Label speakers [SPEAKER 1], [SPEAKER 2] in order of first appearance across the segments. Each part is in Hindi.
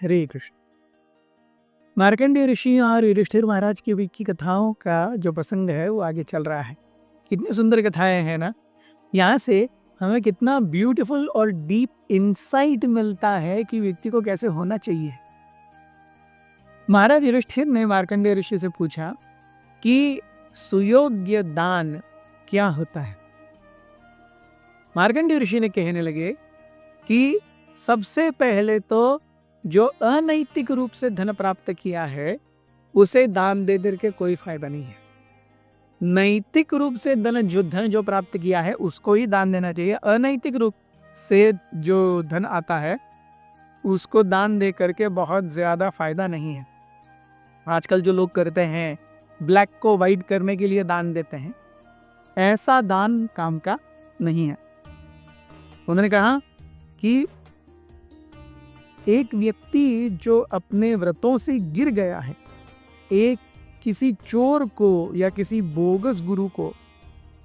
[SPEAKER 1] हरे कृष्ण। मार्कंडेय ऋषि और युधिष्ठिर महाराज के बीच की कथाओं का जो प्रसंग है वो आगे चल रहा है। कितनी सुंदर कथाएं हैं ना। यहाँ से हमें कितना ब्यूटीफुल और डीप इंसाइट मिलता है कि व्यक्ति को कैसे होना चाहिए। महाराज युधिष्ठिर ने मार्कंडेय ऋषि से पूछा कि सुयोग्य दान क्या होता है। मार्कंडेय ऋषि ने कहने लगे कि सबसे पहले तो जो अनैतिक रूप से धन प्राप्त किया है उसे दान दे दे के कोई फायदा नहीं है। नैतिक रूप से धन जो प्राप्त किया है उसको ही दान देना चाहिए। अनैतिक रूप से जो धन आता है उसको दान दे करके बहुत ज्यादा फायदा नहीं है। आजकल जो लोग करते हैं ब्लैक को वाइट करने के लिए दान देते हैं, ऐसा दान काम का नहीं है। उन्होंने कहा कि एक व्यक्ति जो अपने व्रतों से गिर गया है, एक किसी चोर को या किसी बोगस गुरु को,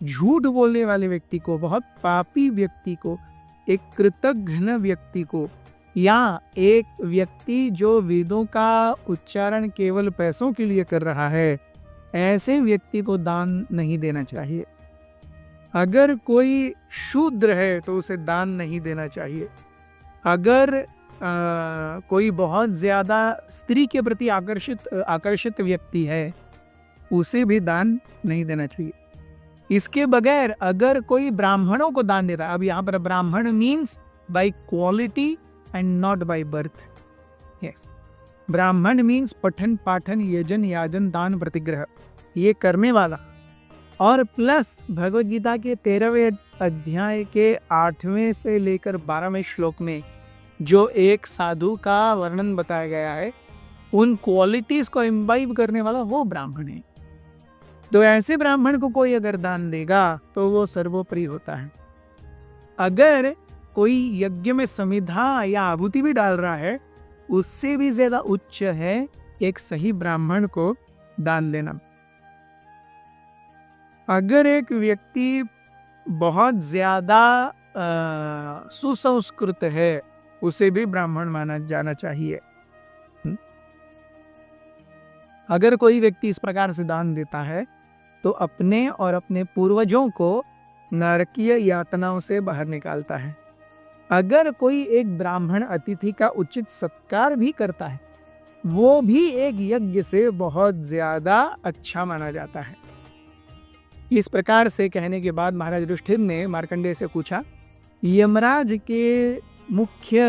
[SPEAKER 1] झूठ बोलने वाले व्यक्ति को, बहुत पापी व्यक्ति को, एक कृतघ्न व्यक्ति को, या एक व्यक्ति जो वेदों का उच्चारण केवल पैसों के लिए कर रहा है, ऐसे व्यक्ति को दान नहीं देना चाहिए। अगर कोई शूद्र है तो उसे दान नहीं देना चाहिए। अगर कोई बहुत ज़्यादा स्त्री के प्रति आकर्षित व्यक्ति है उसे भी दान नहीं देना चाहिए। इसके बगैर अगर कोई ब्राह्मणों को दान देता है, अब यहाँ पर ब्राह्मण means by quality and not by birth. Yes, ब्राह्मण मीन्स पठन पाठन यजन याजन दान प्रतिग्रह ये करने वाला। और प्लस भगवद गीता के 13वें अध्याय के 8वें से लेकर 12वें श्लोक में जो एक साधु का वर्णन बताया गया है, उन क्वालिटीज को इम्बाइब करने वाला वो ब्राह्मण है। तो ऐसे ब्राह्मण को कोई अगर दान देगा तो वो सर्वोपरि होता है। अगर कोई यज्ञ में समिधा या आहुति भी डाल रहा है, उससे भी ज्यादा उच्च है एक सही ब्राह्मण को दान देना। अगर एक व्यक्ति बहुत ज्यादा सुसंस्कृत है उसे भी ब्राह्मण माना जाना चाहिए। अगर कोई व्यक्ति इस प्रकार से दान देता है तो अपने और अपने पूर्वजों को नरकीय यातनाओं से बाहर निकालता है। अगर कोई एक ब्राह्मण अतिथि का उचित सत्कार भी करता है, वो भी एक यज्ञ से बहुत ज्यादा अच्छा माना जाता है। इस प्रकार से कहने के बाद महाराज युधिष्ठिर ने मार्कंडेय से पूछा यमराज के मुख्य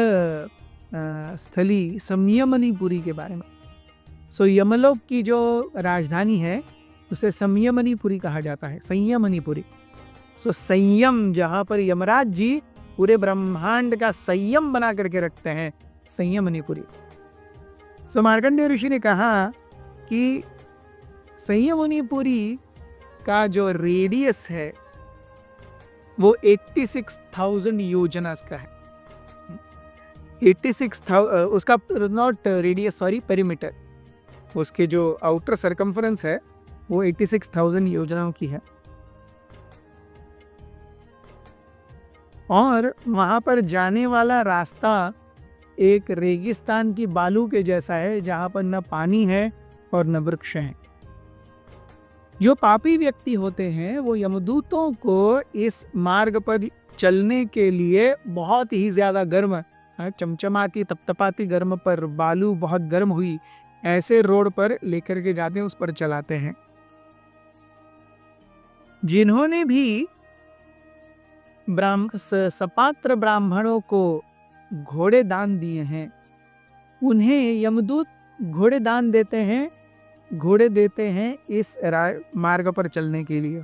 [SPEAKER 1] स्थली संयमनीपुरी के बारे में। सो यमलोक की जो राजधानी है उसे संयमनीपुरी कहा जाता है, संयमनीपुरी। सो संयम, जहाँ पर यमराज जी पूरे ब्रह्मांड का संयम बना करके रखते हैं, संयमनीपुरी। सो मार्कंडेय ऋषि ने कहा कि संयमनीपुरी का जो रेडियस है वो 86,000 योजनास का है। 86,000 उसका नॉट रेडियस, सॉरी, पेरीमीटर, उसके जो आउटर सरकमफरेंस है वो 86,000 योजनाओं की है। और वहाँ पर जाने वाला रास्ता एक रेगिस्तान की बालू के जैसा है, जहाँ पर न पानी है और न वृक्ष हैं। जो पापी व्यक्ति होते हैं वो यमदूतों को इस मार्ग पर चलने के लिए बहुत ही ज्यादा गर्म, चमचमाती तपतपाती गर्म पर, बालू बहुत गर्म हुई ऐसे रोड पर लेकर के जाते हैं, उस पर चलाते हैं। जिन्होंने भी सपात्र ब्राह्मणों को घोड़े दान दिए हैं उन्हें यमदूत घोड़े दान देते हैं, घोड़े देते हैं इस मार्ग पर चलने के लिए।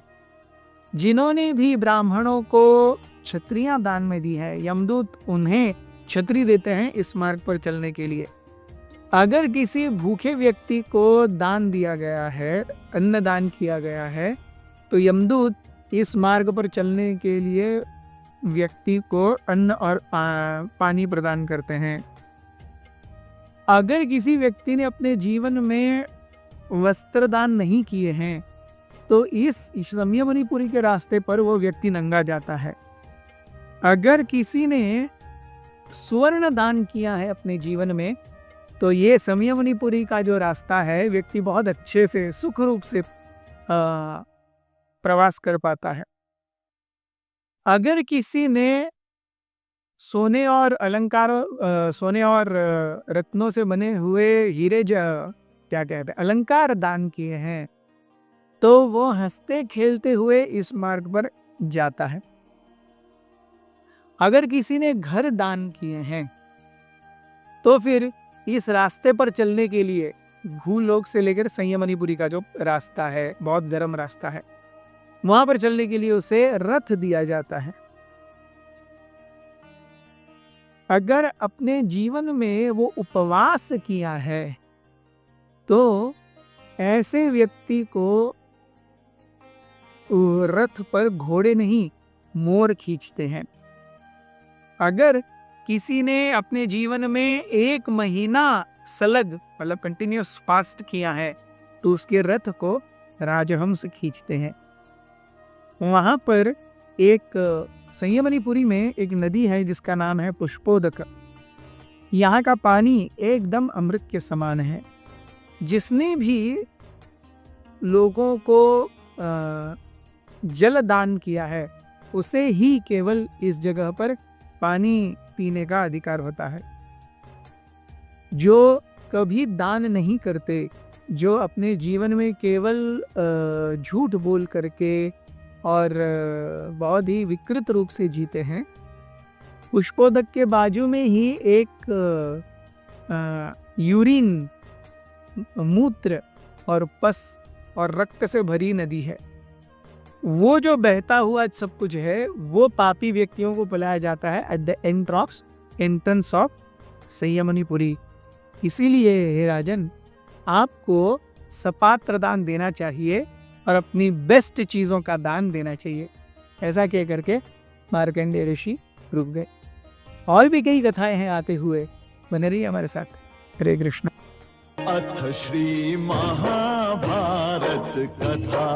[SPEAKER 1] जिन्होंने भी ब्राह्मणों को छत्रियां दान में दी है, यमदूत उन्हें छतरी देते हैं इस मार्ग पर चलने के लिए। अगर किसी भूखे व्यक्ति को दान दिया गया है, अन्न दान किया गया है, तो यमदूत इस मार्ग पर चलने के लिए व्यक्ति को अन्न और पानी प्रदान करते हैं। अगर किसी व्यक्ति ने अपने जीवन में वस्त्र दान नहीं किए हैं तो इस संयमनीपुरी के रास्ते पर वो व्यक्ति नंगा जाता है। अगर किसी ने स्वर्ण दान किया है अपने जीवन में तो ये संयमनीपुरी का जो रास्ता है, व्यक्ति बहुत अच्छे से सुख रूप से प्रवास कर पाता है। अगर किसी ने सोने और रत्नों से बने हुए हीरे क्या कहते हैं अलंकार दान किए हैं, तो वो हंसते खेलते हुए इस मार्ग पर जाता है। अगर किसी ने घर दान किए हैं, तो फिर इस रास्ते पर चलने के लिए भूलोक से लेकर संयमनीपुरी का जो रास्ता है, बहुत गर्म रास्ता है, वहां पर चलने के लिए उसे रथ दिया जाता है। अगर अपने जीवन में वो उपवास किया है, तो ऐसे व्यक्ति को रथ पर घोड़े नहीं मोर खींचते हैं। अगर किसी ने अपने जीवन में 1 महीना सलग मतलब कंटिन्यूस फास्ट किया है, तो उसके रथ को राजहंस खींचते हैं। वहां पर एक संयमनीपुरी में एक नदी है जिसका नाम है पुष्पोदक। यहाँ का पानी एकदम अमृत के समान है। जिसने भी लोगों को जल दान किया है, उसे ही केवल इस जगह पर पानी पीने का अधिकार होता है। जो कभी दान नहीं करते, जो अपने जीवन में केवल झूठ बोल करके और बहुत ही विकृत रूप से जीते हैं, पुष्पोदक के बाजू में ही एक यूरिन, मूत्र और पस और रक्त से भरी नदी है। वो जो बहता हुआ सब कुछ है, वो पापी व्यक्तियों को पिलाया जाता है एट द एंट्रेंस ऑफ संयमनीपुरी। इसीलिए हे राजन, आपको सपात्र दान देना चाहिए और अपनी बेस्ट चीज़ों का दान देना चाहिए। ऐसा कह करके मार्कंडेय ऋषि रुक गए। और भी कई कथाएं हैं आते हुए, बने रहिए हमारे साथ। हरे कृष्ण।
[SPEAKER 2] अथ श्री महाभारत कथा।